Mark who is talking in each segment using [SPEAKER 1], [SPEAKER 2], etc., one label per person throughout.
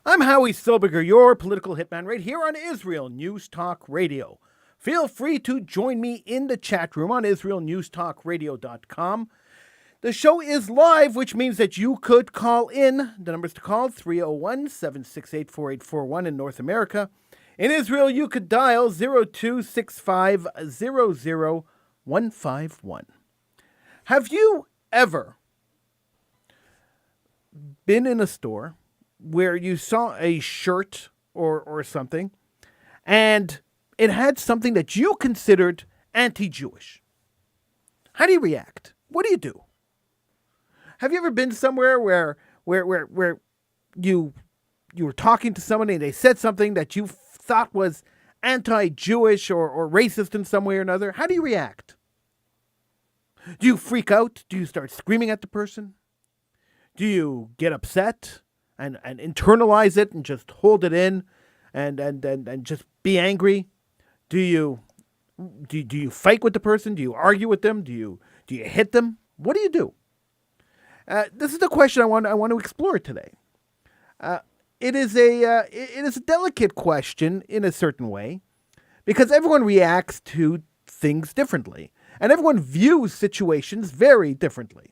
[SPEAKER 1] I'm Howie Silberger, your political hitman, right here on Israel News Talk Radio. Feel free to join me in the chat room on IsraelNewsTalkRadio.com. The show is live, which means that you could call in. The numbers to call, 301-768-4841 in North America. In Israel, you could dial 026500-151. Have you ever been in a store where you saw a shirt or something, and it had something that you considered anti-Jewish? How do you react? What do you do? Have you ever been somewhere where you were talking to somebody and they said something that you thought was anti-Jewish or racist in some way or another? How do you react? Do you freak out? Do you start screaming at the person? Do you get upset and internalize it and just hold it in and just be angry? Do you fight with the person? Do you argue with them? Do you hit them? What do you do? This is the question I want to explore today. It is a delicate question in a certain way, because everyone reacts to things differently, and everyone views situations very differently.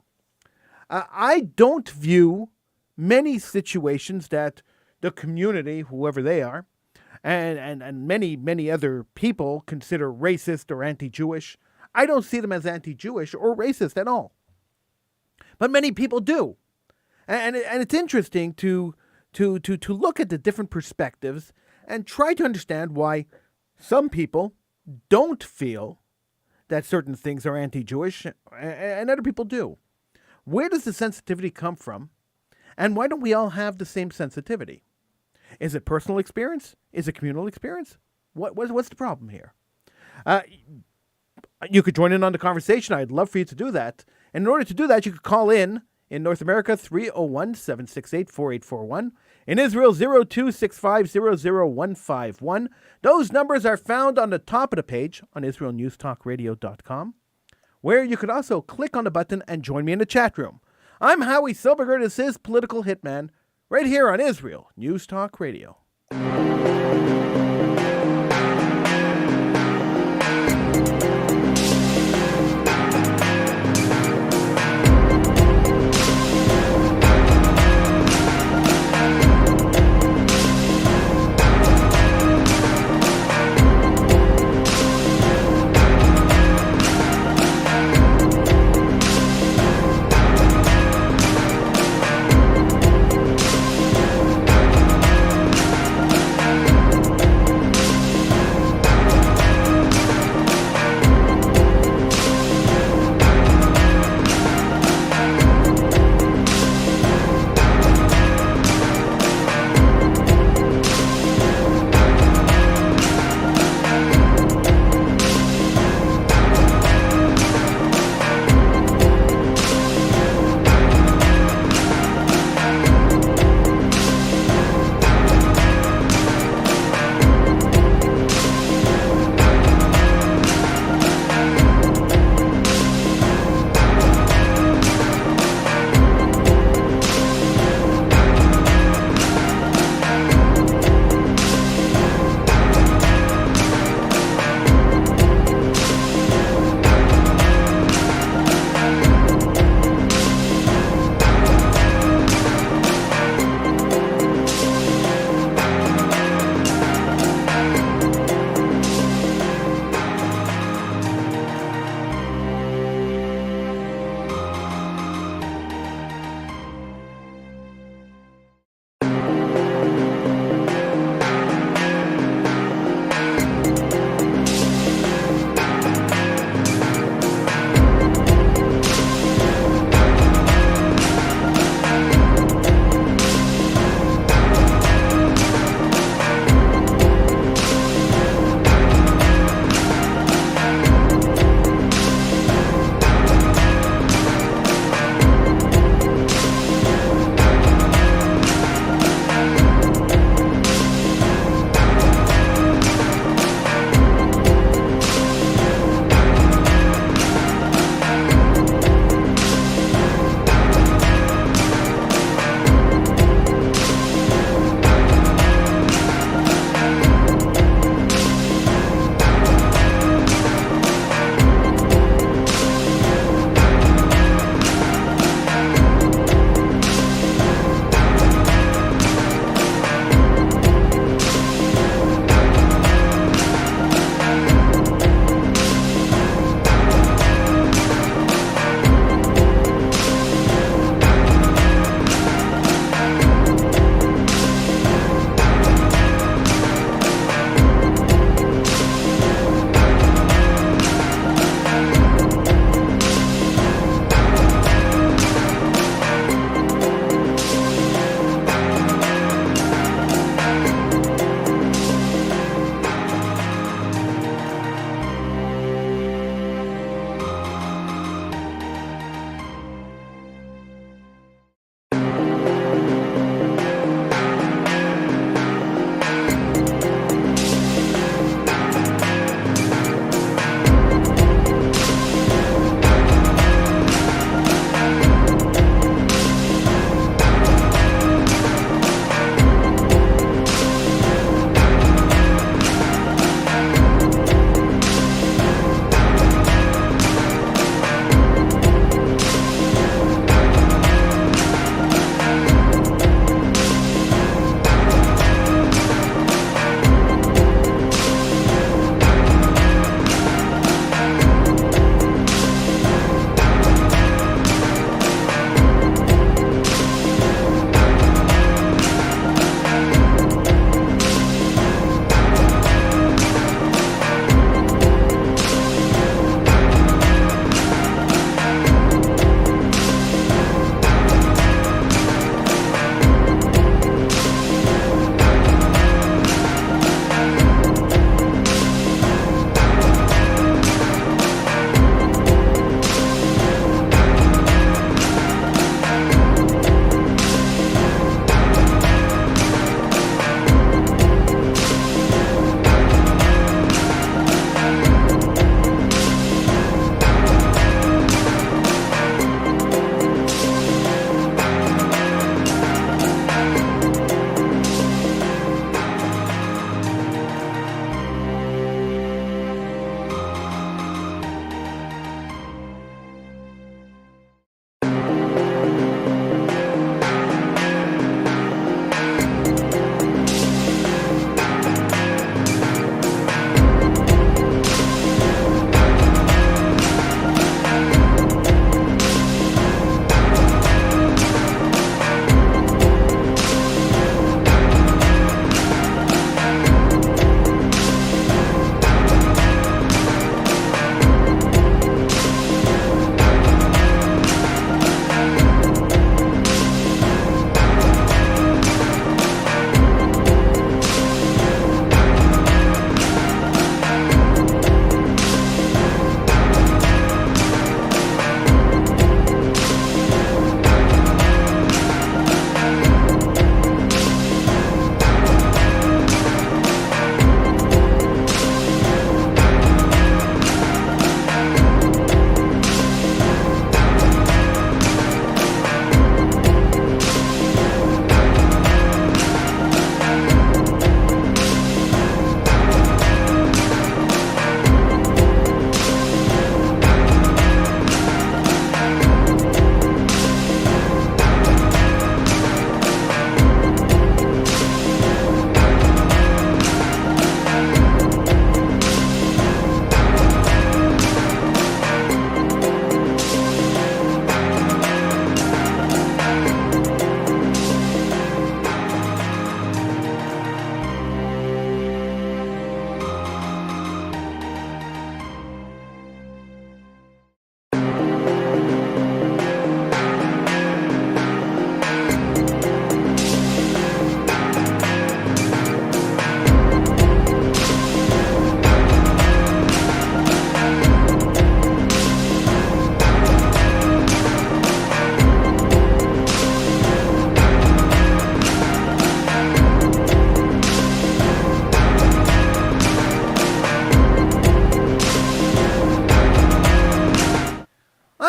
[SPEAKER 1] I don't view many situations that the community, whoever they are, and many other people consider racist or anti-Jewish. I don't see them as anti-Jewish or racist at all. But many people do. And it's interesting to look at the different perspectives and try to understand why some people don't feel that certain things are anti-Jewish and other people do. Where does the sensitivity come from? And why don't we all have the same sensitivity? Is it personal experience? Is it communal experience? What's the problem here? You could join in on the conversation. I'd love for you to do that. And in order to do that, you could call in North America, 301-768-4841. In Israel, 026500-151. Those numbers are found on the top of the page on IsraelNewsTalkRadio.com, where you could also click on the button and join me in the chat room. I'm Howie Silberger. This is Political Hitman, right here on Israel News Talk Radio.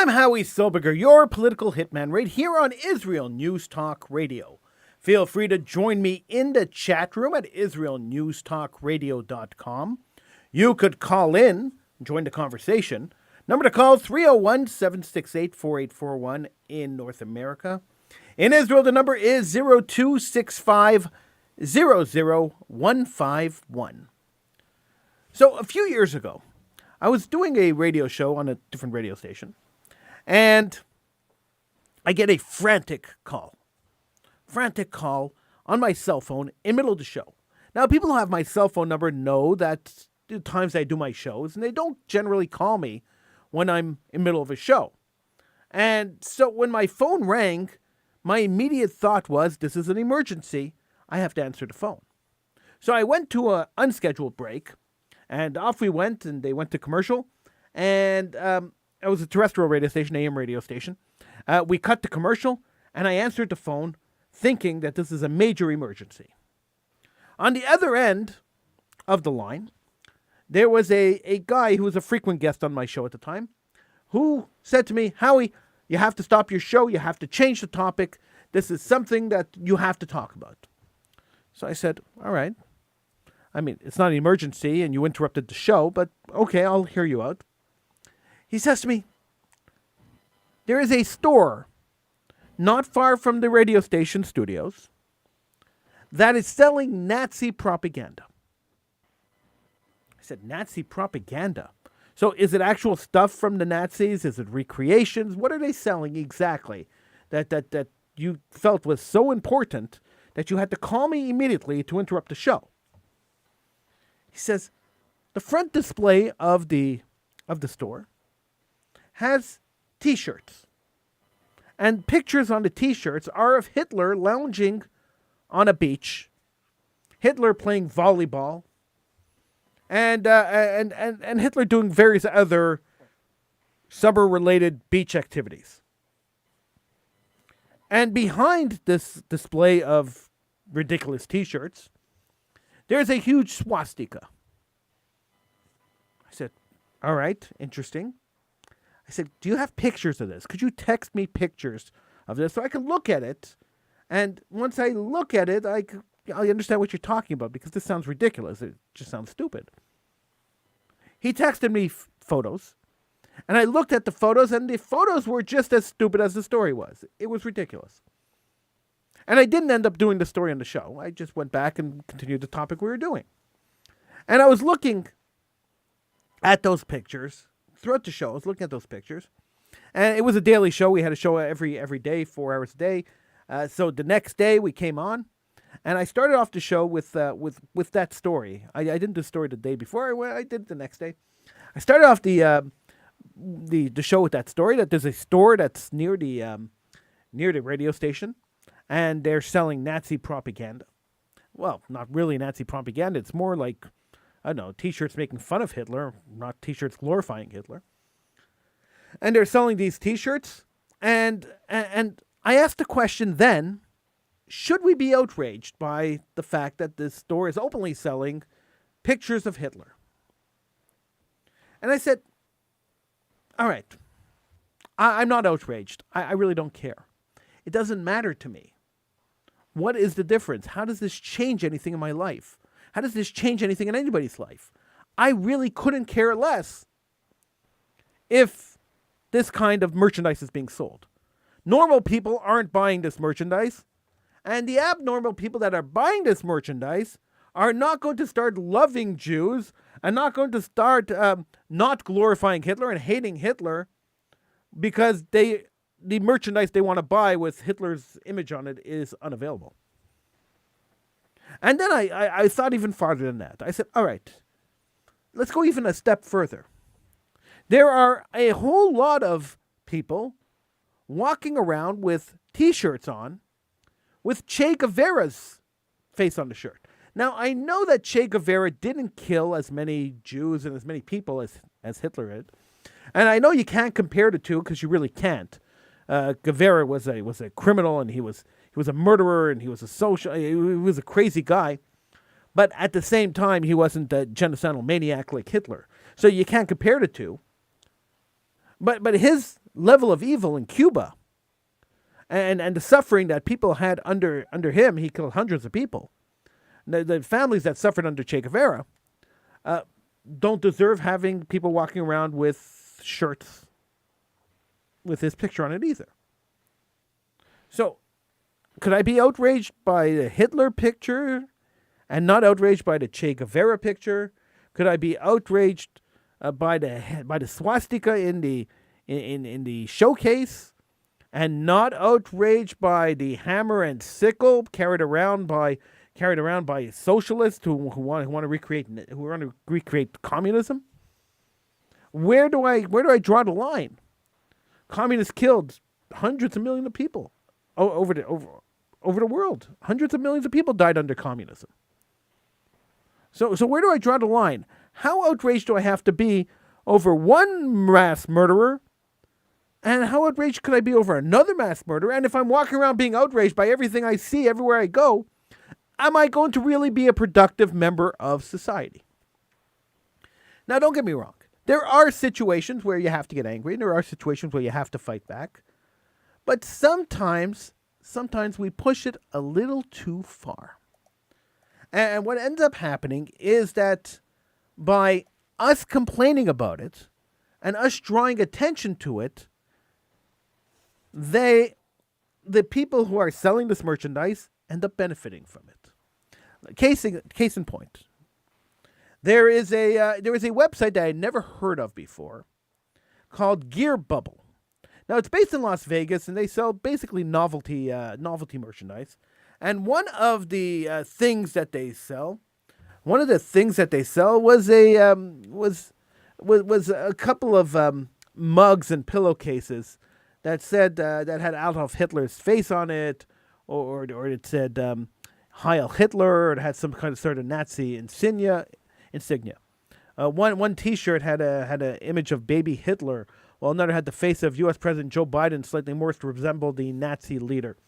[SPEAKER 1] I'm Howie Silberger, your political hitman, right here on Israel News Talk Radio. Feel free to join me in the chat room at israelnewstalkradio.com. You could call in, join the conversation. Number to call, 301-768-4841 in North America. In Israel, the number is 0265 00151. So a few years ago, I was doing a radio show on a different radio station, and I get a frantic call on my cell phone in the middle of the show. Now, people who have my cell phone number know that the times I do my shows, and they don't generally call me when I'm in the middle of a show. And so when my phone rang, my immediate thought was, this is an emergency. I have to answer the phone. So I went to an unscheduled break, and off we went, and they went to commercial. And it was a terrestrial radio station, AM radio station. We cut to commercial, and I answered the phone thinking that this is a major emergency. On the other end of the line, there was a guy who was a frequent guest on my show at the time who said to me, Howie, you have to stop your show. You have to change the topic. This is something that you have to talk about. So I said, all right. I mean, it's not an emergency and you interrupted the show, but okay, I'll hear you out. He says to me, there is a store not far from the radio station studios that is selling Nazi propaganda. I said, Nazi propaganda? So is it actual stuff from the Nazis? Is it recreations? What are they selling exactly that you felt was so important that you had to call me immediately to interrupt the show? He says, the front display of the store has T-shirts. And pictures on the T-shirts are of Hitler lounging on a beach, Hitler playing volleyball, and Hitler doing various other summer-related beach activities. And behind this display of ridiculous T-shirts, there's a huge swastika. I said, all right, interesting. I said, do you have pictures of this? Could you text me pictures of this so I can look at it? And once I look at it, I understand what you're talking about because this sounds ridiculous. It just sounds stupid. He texted me photos, and I looked at the photos, and the photos were just as stupid as the story was. It was ridiculous. And I didn't end up doing the story on the show. I just went back and continued the topic we were doing. And I was looking at those pictures throughout the show. I was looking at those pictures. And it was a daily show. We had a show every day, 4 hours a day. So the next day we came on. And I started off the show with that story. I didn't do the story the day before. I did it the next day. I started off the show with that story, that there's a store that's near the radio station. And they're selling Nazi propaganda. Well, not really Nazi propaganda. It's more like, I don't know, T-shirts making fun of Hitler, not T-shirts glorifying Hitler. And they're selling these T-shirts. And I asked the question then, should we be outraged by the fact that this store is openly selling pictures of Hitler? And I said, all right, I'm not outraged. I really don't care. It doesn't matter to me. What is the difference? How does this change anything in my life? How does this change anything in anybody's life? I really couldn't care less if this kind of merchandise is being sold. Normal people aren't buying this merchandise, and the abnormal people that are buying this merchandise are not going to start loving Jews and not going to start not glorifying Hitler and hating Hitler because the merchandise they want to buy with Hitler's image on it is unavailable. And then I thought even farther than that. I said, all right, let's go even a step further. There are a whole lot of people walking around with T-shirts on with Che Guevara's face on the shirt. Now, I know that Che Guevara didn't kill as many Jews and as many people as Hitler did. And I know you can't compare the two because you really can't. Guevara was a criminal, and he was a murderer, and he was a crazy guy. But at the same time, he wasn't a genocidal maniac like Hitler. So you can't compare the two. But his level of evil in Cuba and the suffering that people had under him. He killed hundreds of people. The families that suffered under Che Guevara don't deserve having people walking around with shirts with his picture on it either. So, could I be outraged by the Hitler picture and not outraged by the Che Guevara picture? Could I be outraged by the swastika in the showcase and not outraged by the hammer and sickle carried around by socialists who want to recreate communism? Where do I draw the line? Communists killed hundreds of millions of people over the world. Hundreds of millions of people died under communism. So where do I draw the line? How outraged do I have to be over one mass murderer? And how outraged could I be over another mass murderer? And if I'm walking around being outraged by everything I see everywhere I go, am I going to really be a productive member of society? Now, don't get me wrong. There are situations where you have to get angry, and there are situations where you have to fight back. But sometimes we push it a little too far. And what ends up happening is that by us complaining about it and us drawing attention to it, the people who are selling this merchandise end up benefiting from it. Case in point. There is a website that I had never heard of before called Gear Bubble. Now, it's based in Las Vegas, and they sell basically novelty merchandise. And one of the things that they sell was a couple of mugs and pillowcases that said that had Adolf Hitler's face on it, or it said Heil Hitler, or it had some kind of sort of Nazi insignia. One T-shirt had an image of baby Hitler, while another had the face of U.S. President Joe Biden, slightly more to resemble the Nazi leader.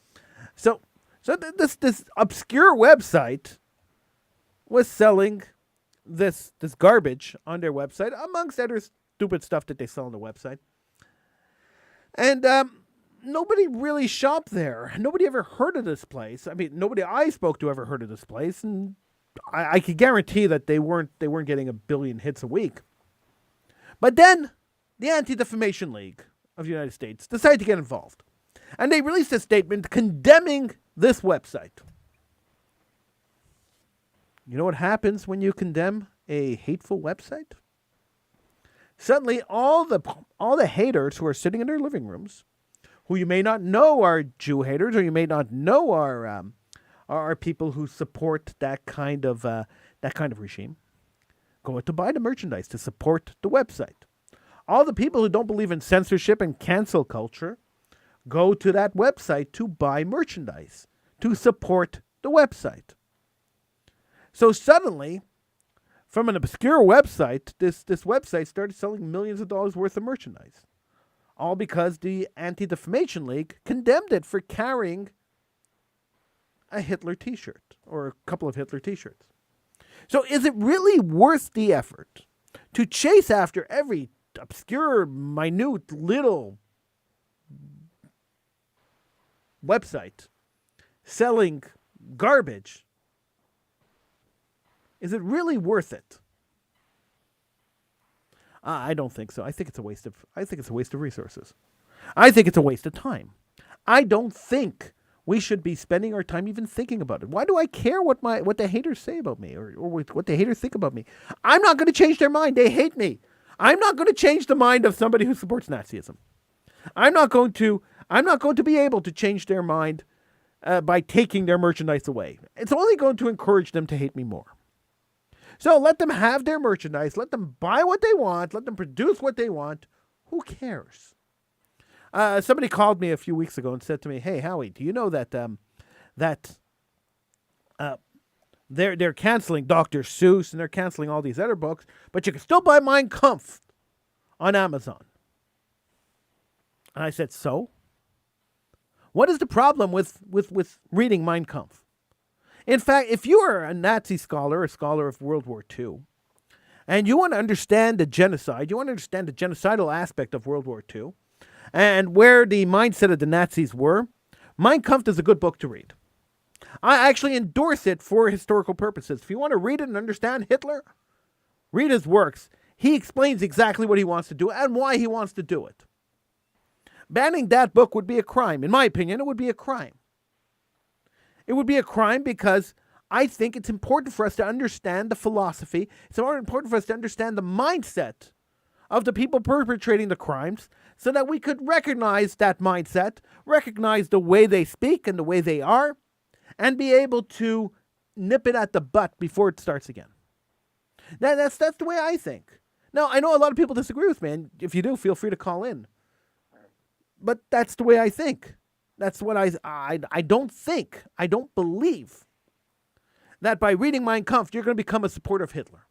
[SPEAKER 1] So this obscure website was selling this garbage on their website, amongst other stupid stuff that they sell on the website. And nobody really shopped there. Nobody ever heard of this place. I mean, nobody I spoke to ever heard of this place, and I could guarantee that they weren't getting 1 billion hits a week. But then the Anti-Defamation League of the United States decided to get involved. And they released a statement condemning this website. You know what happens when you condemn a hateful website? Suddenly, all the haters who are sitting in their living rooms, who you may not know are Jew haters, or you may not know are people who support that kind of regime, go out to buy the merchandise to support the website. All the people who don't believe in censorship and cancel culture go to that website to buy merchandise, to support the website. So suddenly, from an obscure website, this website started selling millions of dollars worth of merchandise. All because the Anti-Defamation League condemned it for carrying a Hitler t-shirt or a couple of Hitler t-shirts. So is it really worth the effort to chase after every obscure, minute, little website selling garbage? Is it really worth it? I don't think so. I think it's a waste of resources. I think it's a waste of time. I don't think we should be spending our time even thinking about it. Why do I care what the haters say about me or what the haters think about me? I'm not going to change their mind. They hate me. I'm not going to change the mind of somebody who supports Nazism. I'm not going to be able to change their mind by taking their merchandise away. It's only going to encourage them to hate me more. So let them have their merchandise. Let them buy what they want. Let them produce what they want. Who cares? Somebody called me a few weeks ago and said to me, "Hey, Howie, do you know that they're canceling Dr. Seuss and they're canceling all these other books, but you can still buy Mein Kampf on Amazon?" And I said, "So? What is the problem with reading Mein Kampf? In fact, if you are a Nazi scholar, a scholar of World War II, and you want to understand the genocide, you want to understand the genocidal aspect of World War II, and where the mindset of the Nazis were, Mein Kampf is a good book to read. I actually endorse it for historical purposes. If you want to read it and understand Hitler, read his works. He explains exactly what he wants to do and why he wants to do it. Banning that book would be a crime. In my opinion, it would be a crime. It would be a crime because I think it's important for us to understand the philosophy. It's important for us to understand the mindset of the people perpetrating the crimes so that we could recognize that mindset, recognize the way they speak and the way they are, and be able to nip it at the butt before it starts again. That's the way I think. Now, I know a lot of people disagree with me, and if you do, feel free to call in. But that's the way I think. That's what I don't believe that by reading Mein Kampf, you're going to become a supporter of Hitler.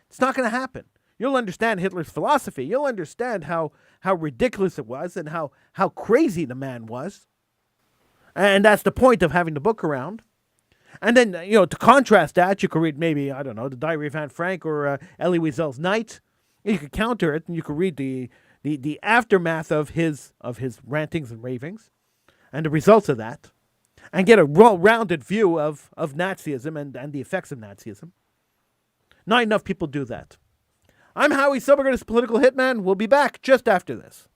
[SPEAKER 1] It's not going to happen. You'll understand Hitler's philosophy. You'll understand how ridiculous it was and how crazy the man was. And that's the point of having the book around. And then, to contrast that, you could read maybe, I don't know, The Diary of Anne Frank or Elie Wiesel's Night. You could counter it and you could read the aftermath of his rantings and ravings and the results of that and get a well-rounded view of Nazism and the effects of Nazism. Not enough people do that. I'm Howie Silberger, this Political Hitman. We'll be back just after this.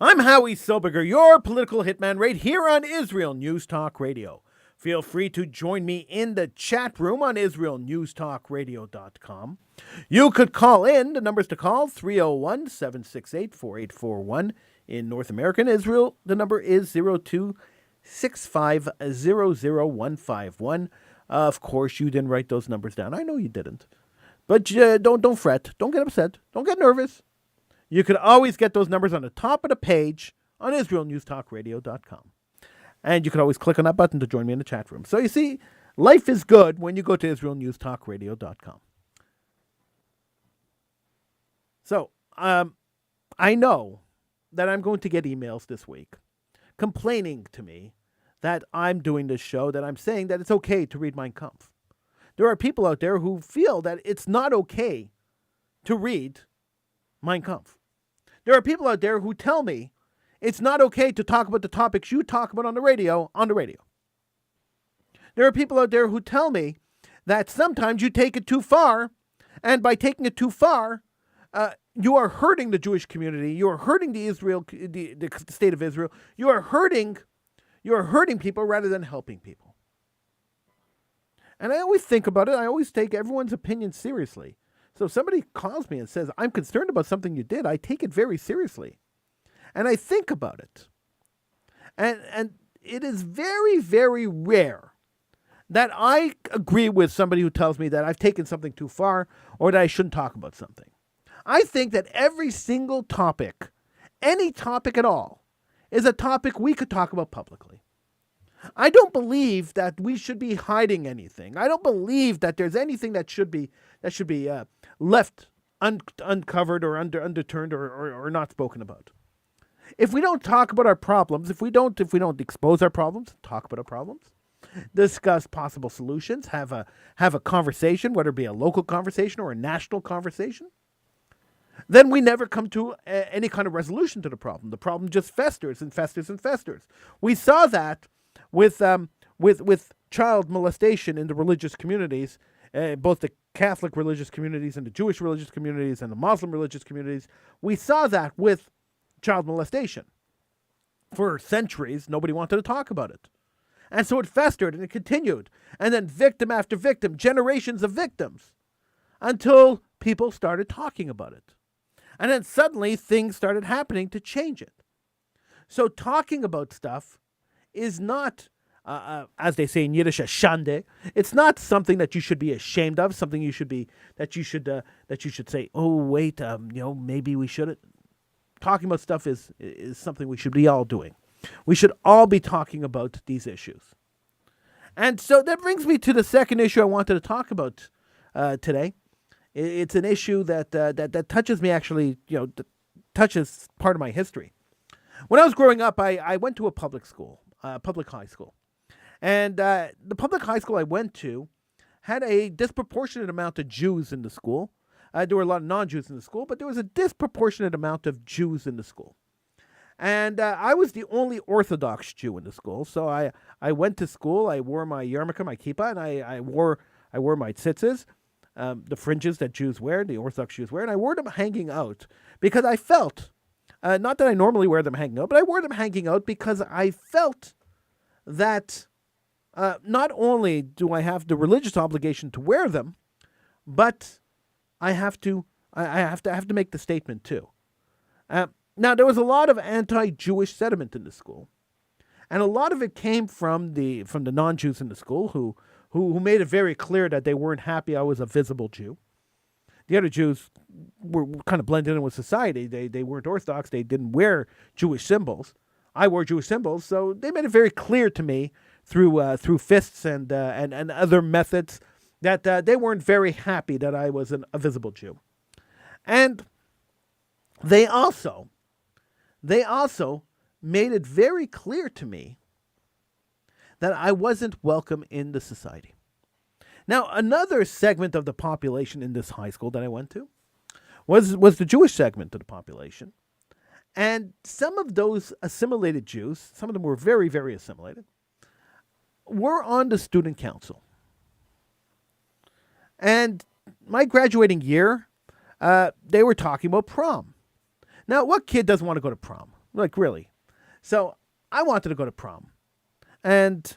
[SPEAKER 1] I'm Howie Silberger, your political hitman right here on Israel News Talk Radio. Feel free to join me in the chat room on IsraelNewsTalkRadio.com. You could call in. The numbers to call, 301-768-4841. In North America and Israel, the number is 02-6500-151. Of course, you didn't write those numbers down. I know you didn't. But don't fret. Don't get upset. Don't get nervous. You could always get those numbers on the top of the page on IsraelNewsTalkRadio.com. And you can always click on that button to join me in the chat room. So you see, life is good when you go to IsraelNewsTalkRadio.com. So I know that I'm going to get emails this week complaining to me that I'm doing this show, that I'm saying that it's okay to read Mein Kampf. There are people out there who feel that it's not okay to read Mein Kampf. There are people out there who tell me it's not okay to talk about the topics you talk about on the radio. There are people out there who tell me that sometimes you take it too far, and by taking it too far, you are hurting the Jewish community. You are hurting the state of Israel. You are hurting people rather than helping people. And I always think about it. I always take everyone's opinion seriously. So if somebody calls me and says, I'm concerned about something you did, I take it very seriously. And I think about it. And it is very, very rare that I agree with somebody who tells me that I've taken something too far or that I shouldn't talk about something. I think that every single topic, any topic at all, is a topic we could talk about publicly. I don't believe that we should be hiding anything. I don't believe that there's anything that should be left uncovered or underturned or not spoken about. If we don't talk about our problems, if we don't expose our problems, talk about our problems, discuss possible solutions, have a conversation, whether it be a local conversation or a national conversation, then we never come to any kind of resolution to the problem. The problem just festers and festers and festers. We saw that with child molestation in the religious communities, both the Catholic religious communities and the Jewish religious communities and the Muslim religious communities. We saw that with child molestation. For centuries, nobody wanted to talk about it. And so it festered and it continued. And then victim after victim, generations of victims, until people started talking about it. And then suddenly things started happening to change it. So talking about stuff is not, as they say in Yiddish, a shande. It's not something that you should be ashamed of. Something you should say, oh wait, maybe we shouldn't. Talking about stuff is something we should be all doing. We should all be talking about these issues. And so that brings me to the second issue I wanted to talk about today. It's an issue that touches me, actually, touches part of my history. When I was growing up, I went to a public school, public high school. And the public high school I went to had a disproportionate amount of Jews in the school. There were a lot of non-Jews in the school, but there was a disproportionate amount of Jews in the school. And I was the only Orthodox Jew in the school. So I went to school, I wore my yarmulke, my kippah, and I wore my tzitzis, the fringes that Jews wear, the Orthodox Jews wear, and I wore them hanging out because I felt, not that I normally wear them hanging out, but I wore them hanging out because I felt that not only do I have the religious obligation to wear them, but I have to make the statement too. Now, there was a lot of anti-Jewish sentiment in the school, and a lot of it came from the non-Jews in the school who made it very clear that they weren't happy I was a visible Jew. The other Jews were kind of blended in with society. They weren't Orthodox. They didn't wear Jewish symbols. I wore Jewish symbols, so they made it very clear to me through fists and other methods that they weren't very happy that I was a visible Jew. And they also made it very clear to me that I wasn't welcome in the society. Now, another segment of the population in this high school that I went to was the Jewish segment of the population. And some of those assimilated Jews, some of them were very, very assimilated, were on the student council. And my graduating year, they were talking about prom. Now, what kid doesn't want to go to prom? Like, really? So I wanted to go to prom. And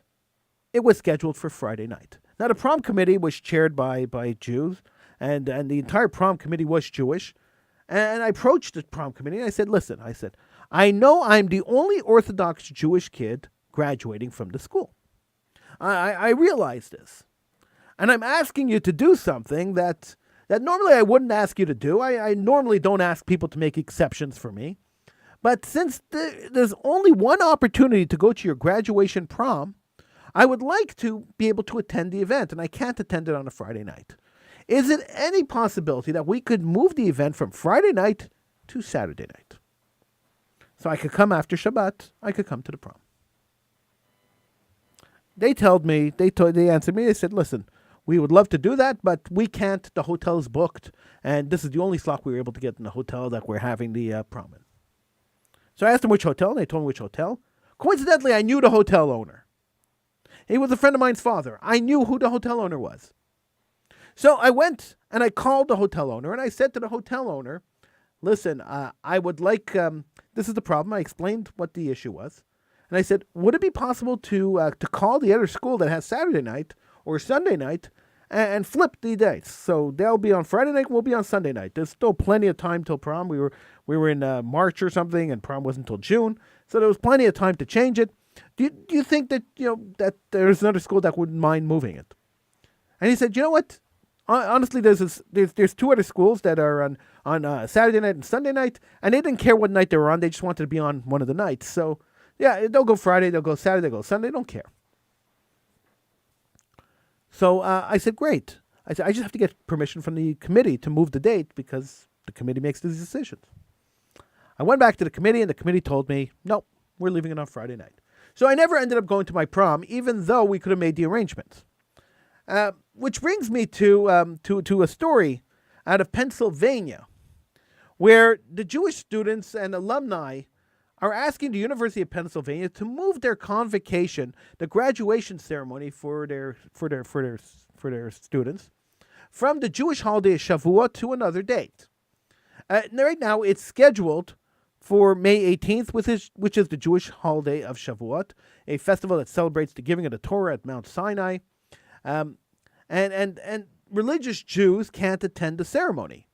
[SPEAKER 1] it was scheduled for Friday night. Now, the prom committee was chaired by Jews, and the entire prom committee was Jewish. And I approached the prom committee, and I said, listen, I know I'm the only Orthodox Jewish kid graduating from the school. I realize this. And I'm asking you to do something that normally I wouldn't ask you to do. I normally don't ask people to make exceptions for me. But since there's only one opportunity to go to your graduation prom, I would like to be able to attend the event, and I can't attend it on a Friday night. Is it any possibility that we could move the event from Friday night to Saturday night? So I could come after Shabbat, I could come to the prom. They answered me, they said, listen, We would love to do that, but we can't. The hotel is booked, and this is the only slot we were able to get in the hotel that we're having the prom in. So I asked them which hotel, and they told me which hotel. Coincidentally, I knew the hotel owner. He was a friend of mine's father. I knew who the hotel owner was. So I went and I called the hotel owner, and I said to the hotel owner, listen, I would like, this is the problem. I explained what the issue was. And I said, would it be possible to call the other school that has Saturday night or Sunday night and flip the dates? So they'll be on Friday night, we'll be on Sunday night. There's still plenty of time till prom. We were in March or something, and prom wasn't until June. So there was plenty of time to change it. Do you think that, that there's another school that wouldn't mind moving it? And he said, you know what? Honestly, there's two other schools that are on Saturday night and Sunday night, and they didn't care what night they were on. They just wanted to be on one of the nights. So, yeah, they'll go Friday, they'll go Saturday, they'll go Sunday. They don't care. So I said, great. I said, I just have to get permission from the committee to move the date because the committee makes these decisions. I went back to the committee, and the committee told me, no, we're leaving it on Friday night. So I never ended up going to my prom, even though we could have made the arrangements. Which brings me to a story out of Pennsylvania, where the Jewish students and alumni are asking the University of Pennsylvania to move their convocation, the graduation ceremony for their students, from the Jewish holiday of Shavuot to another date. Right now, it's scheduled for May 18th, which is the Jewish holiday of Shavuot, a festival that celebrates the giving of the Torah at Mount Sinai. And religious Jews can't attend the ceremony.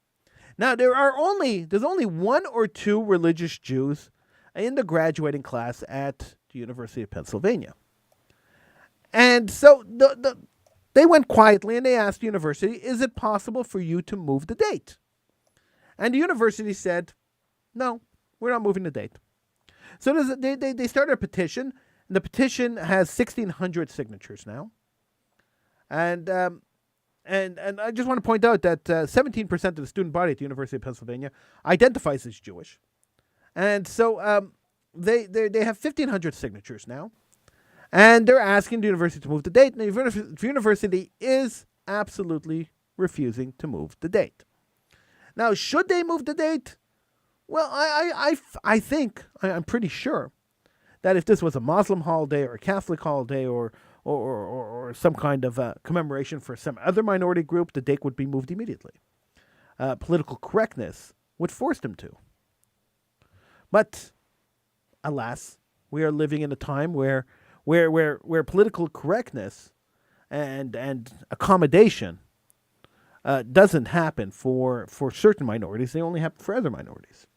[SPEAKER 1] Now, there's only one or two religious Jews in the graduating class at the University of Pennsylvania. And so they went quietly and they asked the university, is it possible for you to move the date? And the university said, no, we're not moving the date. So they started a petition, and the petition has 1,600 signatures now. And I just want to point out that 17% of the student body at the University of Pennsylvania identifies as Jewish. And so they have 1,500 signatures now. And they're asking the university to move the date. And the university is absolutely refusing to move the date. Now, should they move the date? Well, I think, I'm pretty sure, that if this was a Muslim holiday or a Catholic holiday or some kind of commemoration for some other minority group, the date would be moved immediately. Political correctness would force them to. But, alas, we are living in a time where political correctness and accommodation doesn't happen for certain minorities. They only happen for other minorities.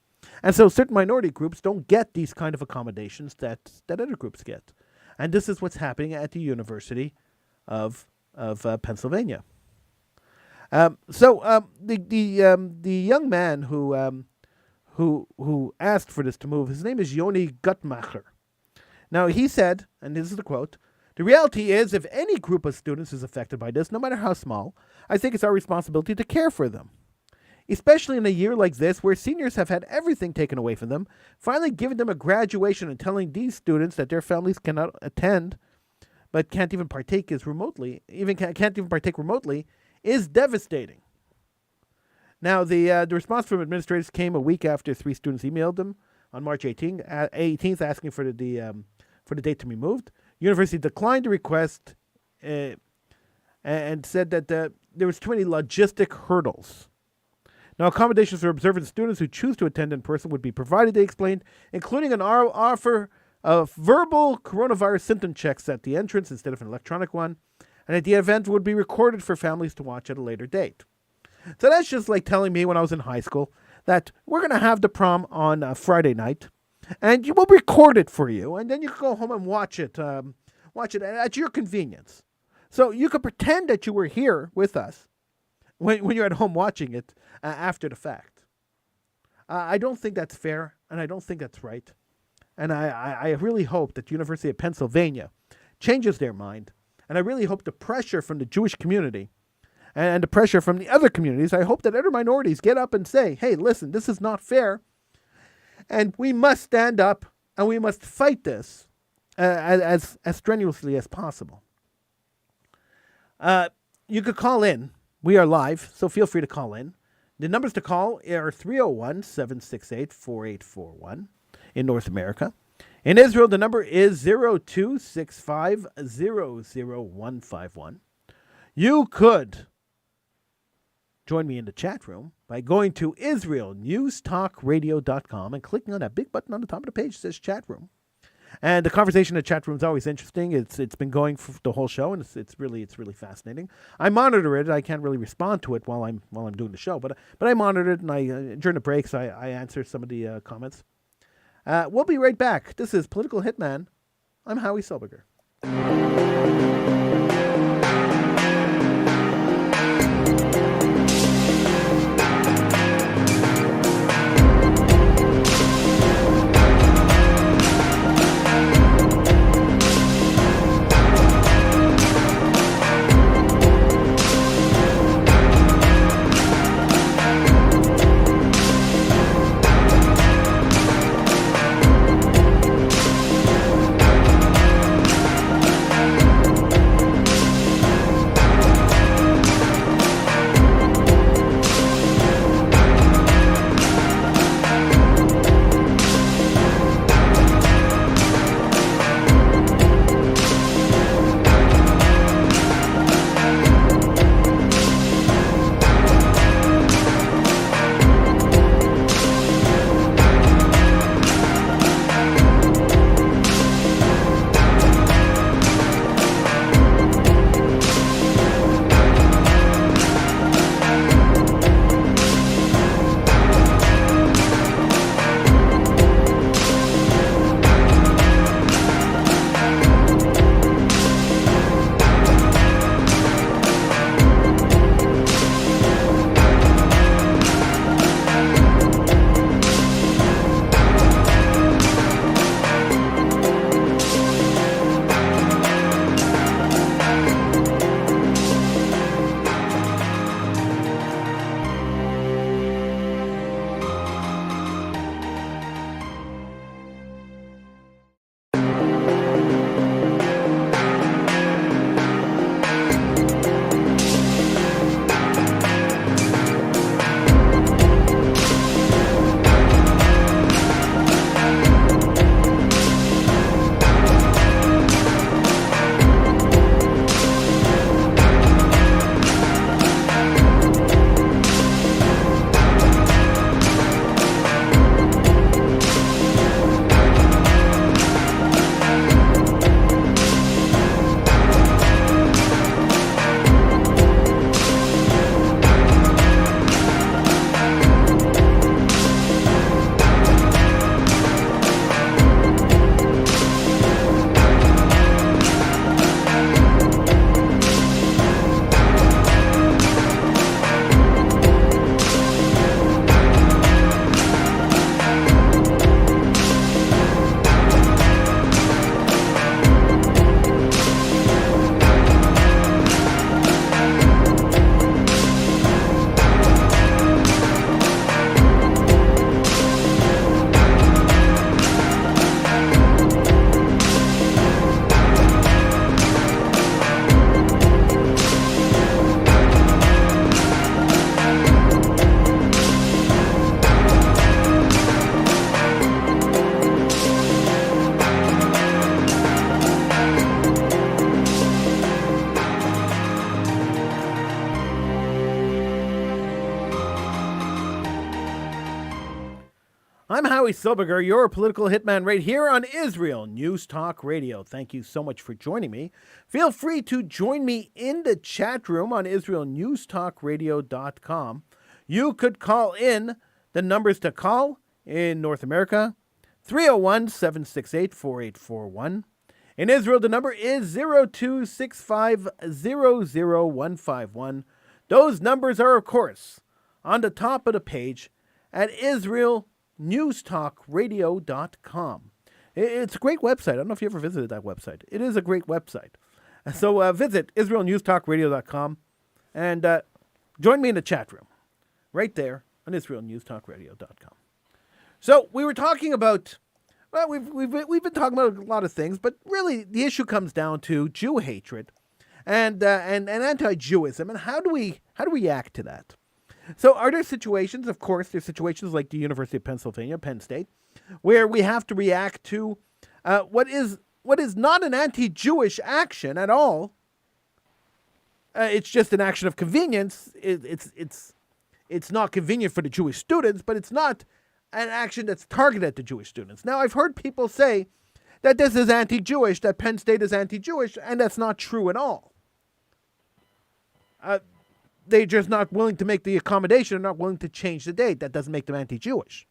[SPEAKER 1] And so certain minority groups don't get these kind of accommodations that other groups get. And this is what's happening at the University of Pennsylvania. So the young man who asked for this to move, his name is Yoni Guttmacher. Now he said, and this is the quote, "The reality is, if any group of students is affected by this, no matter how small, I think it's our responsibility to care for them. Especially in a year like this, where seniors have had everything taken away from them, finally giving them a graduation and telling these students that their families cannot attend, but can't even partake remotely, is devastating." Now, the response from administrators came a week after 3 students emailed them on March 18th asking for the date to be moved. University declined the request and said that there was too many logistic hurdles. Now, accommodations for observant students who choose to attend in person would be provided, they explained, including an offer of verbal coronavirus symptom checks at the entrance instead of an electronic one, and that the event would be recorded for families to watch at a later date. So that's just like telling me when I was in high school that we're going to have the prom on Friday night, and we'll record it for you, and then you can go home and watch it at your convenience. So you could pretend that you were here with us when you're at home watching it after the fact. I don't think that's fair, and I don't think that's right. And I really hope that the University of Pennsylvania changes their mind, and I really hope the pressure from the Jewish community and the pressure from the other communities, I hope that other minorities get up and say, hey, listen, this is not fair, and we must stand up, and we must fight this as strenuously as possible. you could call in. We are live, so feel free to call in. The numbers to call are 301-768-4841 in North America. In Israel, the number is 0265 You could join me in the chat room by going to israelnewstalkradio.com and clicking on that big button on the top of the page that says chat room. And the conversation in the chat room is always interesting. It's been going for the whole show, and it's really fascinating. I monitor it. I can't really respond to it while I'm doing the show, but I monitor it, and during the breaks I answer some of the comments. We'll be right back. This is Political Hitman. I'm Howie Silberger. I'm Howie Silberger, your political hitman right here on Israel News Talk Radio. Thank you so much for joining me. Feel free to join me in the chat room on israelnewstalkradio.com. You could call in. The numbers to call in North America, 301-768-4841. In Israel, the number is 0265 Those numbers are, of course, on the top of the page at israelnewstalkradio.com. It's a great website. I don't know if you ever visited that website. It is a great website. So visit israelnewstalkradio.com and join me in the chat room right there on israelnewstalkradio.com. So we were talking about, well, we've been talking about a lot of things, but really the issue comes down to Jew hatred and anti-Jewism, and how do we react to that? So are there situations? Of course, there's situations like the University of Pennsylvania, Penn State, where we have to react to what is not an anti-Jewish action at all. It's just an action of convenience. It's not convenient for the Jewish students, but it's not an action that's targeted at the Jewish students. Now, I've heard people say that this is anti-Jewish, that Penn State is anti-Jewish, and that's not true at all. They're just not willing to make the accommodation, or not willing to change the date. That doesn't make them anti-Jewish.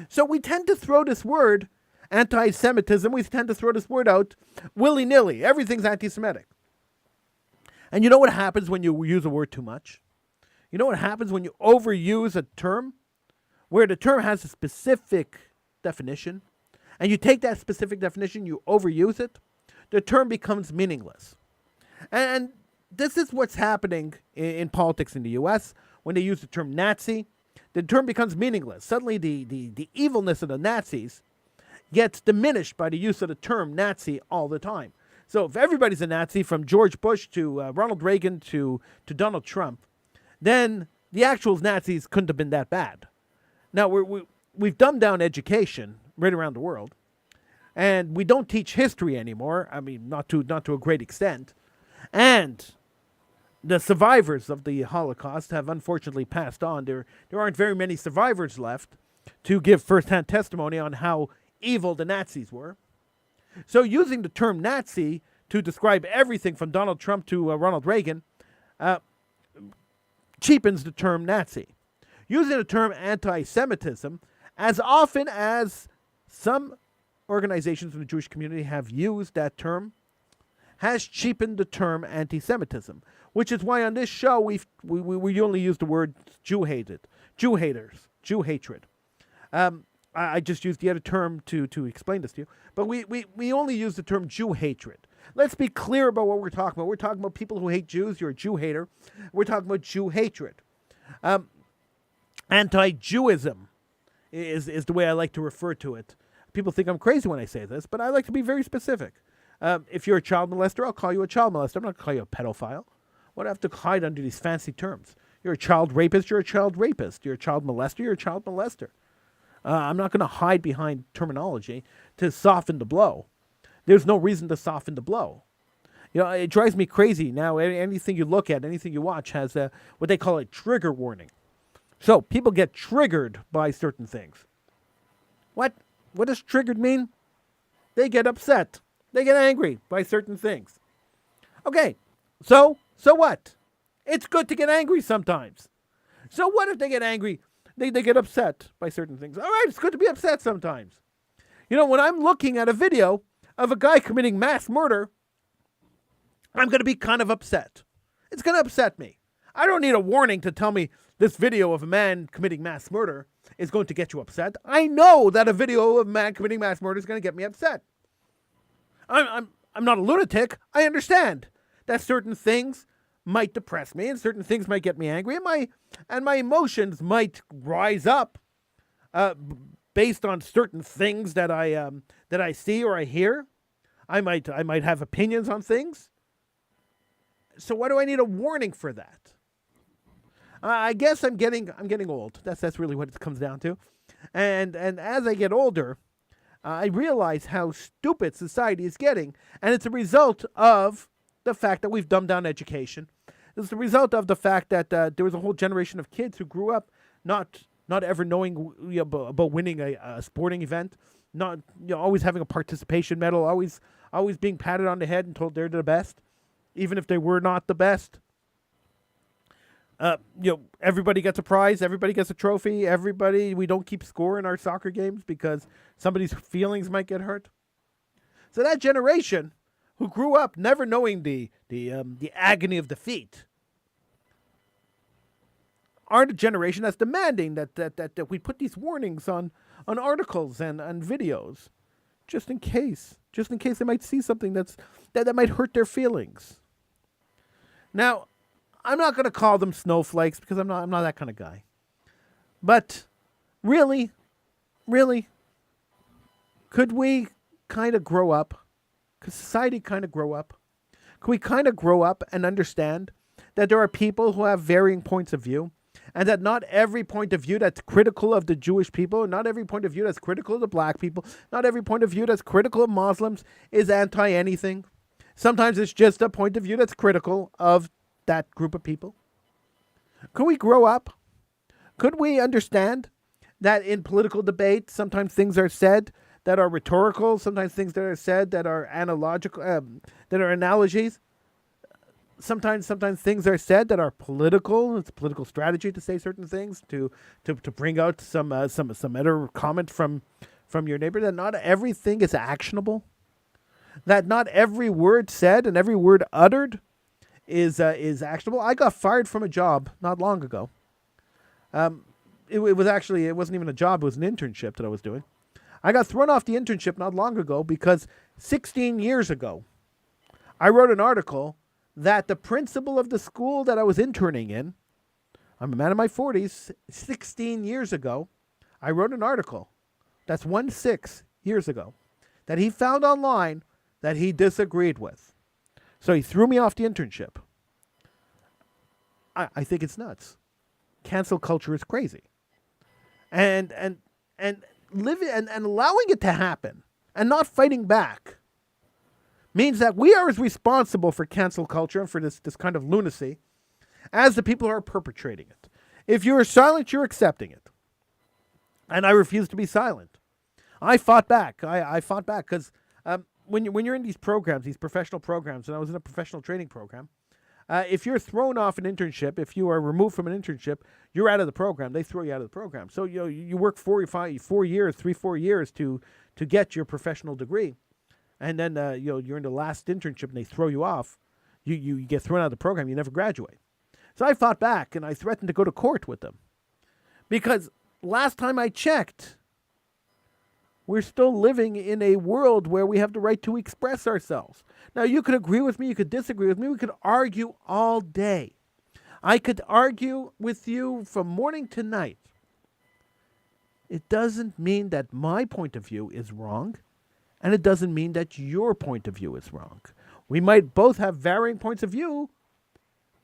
[SPEAKER 1] So we tend to throw this word, anti-Semitism, we tend to throw this word out willy-nilly. Everything's anti-Semitic. And you know what happens when you use a word too much? You know what happens when you overuse a term, where the term has a specific definition, and you take that specific definition, you overuse it, the term becomes meaningless. And this is what's happening in politics in the U.S. when they use the term Nazi. The term becomes meaningless. Suddenly the evilness of the Nazis gets diminished by the use of the term Nazi all the time. So if everybody's a Nazi, from George Bush to Ronald Reagan to Donald Trump, then the actual Nazis couldn't have been that bad. Now, we've dumbed down education right around the world, and we don't teach history anymore. I mean, not to a great extent. And the survivors of the Holocaust have unfortunately passed on. There aren't very many survivors left to give firsthand testimony on how evil the Nazis were. So using the term Nazi to describe everything from Donald Trump to Ronald Reagan cheapens the term Nazi. Using the term anti-Semitism, as often as some organizations in the Jewish community have used that term, has cheapened the term anti-Semitism, which is why on this show we only use the word Jew haters, Jew hatred. I just used the other term to explain this to you, but we only use the term Jew hatred. Let's be clear about what we're talking about. We're talking about people who hate Jews. You're a Jew hater. We're talking about Jew hatred. Anti-Jewism is the way I like to refer to it. People think I'm crazy when I say this, but I like to be very specific. If you're a child molester, I'll call you a child molester. I'm not going to call you a pedophile. What do I have to hide under these fancy terms? You're a child rapist, you're a child rapist. You're a child molester, you're a child molester. I'm not going to hide behind terminology to soften the blow. There's no reason to soften the blow. You know, it drives me crazy now. Anything you look at, anything you watch has what they call a trigger warning. So people get triggered by certain things. What does triggered mean? They get upset. They get angry by certain things. Okay, so what? It's good to get angry sometimes. So what if they get angry? They get upset by certain things. All right, it's good to be upset sometimes. You know, when I'm looking at a video of a guy committing mass murder, I'm going to be kind of upset. It's going to upset me. I don't need a warning to tell me this video of a man committing mass murder is going to get you upset. I know that a video of a man committing mass murder is going to get me upset. I'm not a lunatic. I understand that certain things might depress me and certain things might get me angry, and my emotions might rise up based on certain things that I see or I hear. I might have opinions on things. So why do I need a warning for that? I guess I'm getting old. That's really what it comes down to. And as I get older, I realize how stupid society is getting, and it's a result of the fact that we've dumbed down education. It's the result of the fact that there was a whole generation of kids who grew up not ever knowing about winning a sporting event, not always having a participation medal, always being patted on the head and told they're the best, even if they were not the best. Everybody gets a prize, everybody gets a trophy, we don't keep score in our soccer games because somebody's feelings might get hurt. So that generation who grew up never knowing the agony of defeat are the generation that's demanding that we put these warnings on articles and videos, just in case they might see something that might hurt their feelings. Now, I'm not going to call them snowflakes because I'm not that kind of guy. But really, could we kind of grow up? Could society kind of grow up? Can we kind of grow up and understand that there are people who have varying points of view, and that not every point of view that's critical of the Jewish people, not every point of view that's critical of the black people, not every point of view that's critical of Muslims is anti-anything. Sometimes it's just a point of view that's critical of that group of people. Could we grow up? Could we understand that in political debate, sometimes things are said that are rhetorical, sometimes things that are said that are analogical, that are analogies. Sometimes things are said that are political. It's a political strategy to say certain things to bring out some other comment from your neighbor. That not everything is actionable. That not every word said and every word uttered is actionable. I got fired from a job not long ago. It wasn't even a job. It was an internship that I was doing. I got thrown off the internship not long ago because 16 years ago, I wrote an article that the principal of the school that I was interning in, I'm a man in my 40s, 16 years ago, I wrote an article, that's 16 years ago, that he found online that he disagreed with. So he threw me off the internship. I think it's nuts. Cancel culture is crazy. And living and allowing it to happen and not fighting back means that we are as responsible for cancel culture and for this kind of lunacy as the people who are perpetrating it. If you're silent, you're accepting it. And I refuse to be silent. I fought back. I fought back because when you're in these programs, these professional programs, and I was in a professional training program, if you're thrown off an internship, if you are removed from an internship, you're out of the program. They throw you out of the program. So you work 4 years to get your professional degree. And then you're in the last internship and they throw you off. You get thrown out of the program. You never graduate. So I fought back and I threatened to go to court with them. Because last time I checked, we're still living in a world where we have the right to express ourselves. Now, you could agree with me. You could disagree with me. We could argue all day. I could argue with you from morning to night. It doesn't mean that my point of view is wrong. And it doesn't mean that your point of view is wrong. We might both have varying points of view,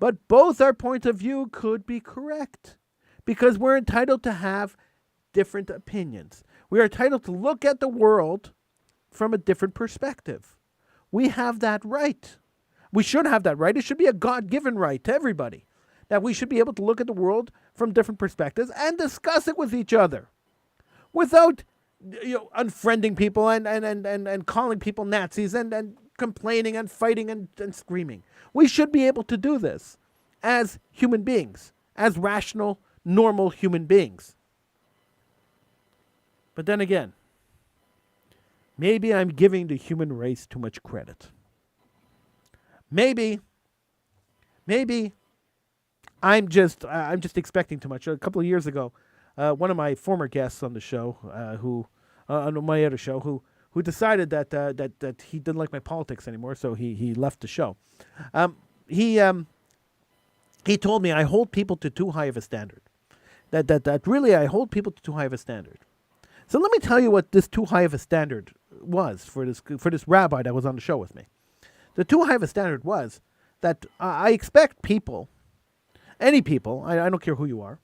[SPEAKER 1] but both our points of view could be correct because we're entitled to have different opinions. We are entitled to look at the world from a different perspective. We have that right. We should have that right. It should be a God-given right to everybody that we should be able to look at the world from different perspectives and discuss it with each other without unfriending people and calling people Nazis and complaining and fighting and screaming. We should be able to do this as human beings, as rational, normal human beings. But then again, maybe I'm giving the human race too much credit. Maybe I'm just expecting too much. A couple of years ago, one of my former guests on the show, on my other show, who decided that he didn't like my politics anymore, so he left the show. He told me I hold people to too high of a standard. That really I hold people to too high of a standard. So let me tell you what this too high of a standard was for this rabbi that was on the show with me. The too high of a standard was that I expect people, any people, I don't care who you are,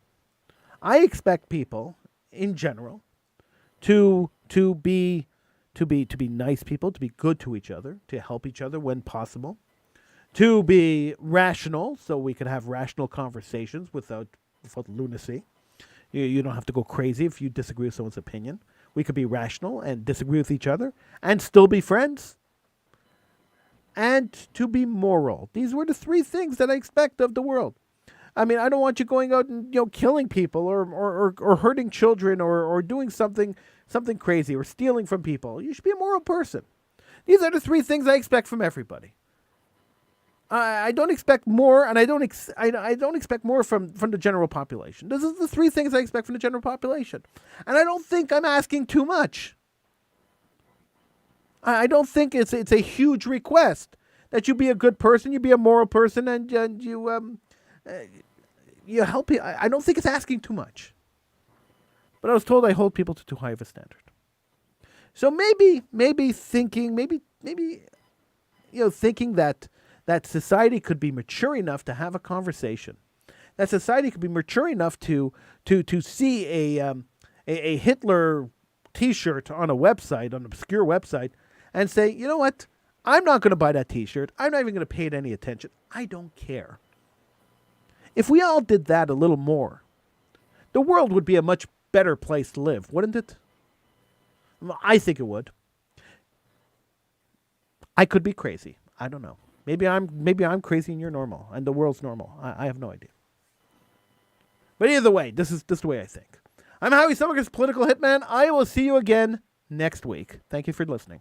[SPEAKER 1] I expect people in general to be nice people, to be good to each other, to help each other when possible, to be rational, so we can have rational conversations without lunacy. You don't have to go crazy if you disagree with someone's opinion. We could be rational and disagree with each other and still be friends. And to be moral. These were the three things that I expect of the world. I mean, I don't want you going out and killing people or hurting children or doing something crazy or stealing from people. You should be a moral person. These are the three things I expect from everybody. I don't expect more, and I don't expect more from the general population. This is the three things I expect from the general population, and I don't think I'm asking too much. I don't think it's a huge request that you be a good person, you be a moral person, and you help people. I don't think it's asking too much. But I was told I hold people to too high of a standard. So maybe thinking that that society could be mature enough to have a conversation. That society could be mature enough to see a Hitler T-shirt on a website, on an obscure website, and say, you know what? I'm not going to buy that T-shirt. I'm not even going to pay it any attention. I don't care. If we all did that a little more, the world would be a much better place to live, wouldn't it? Well, I think it would. I could be crazy. I don't know. Maybe I'm crazy and you're normal, and the world's normal. I have no idea. But either way, this is the way I think. I'm Howie Stomachers, Political Hitman. I will see you again next week. Thank you for listening.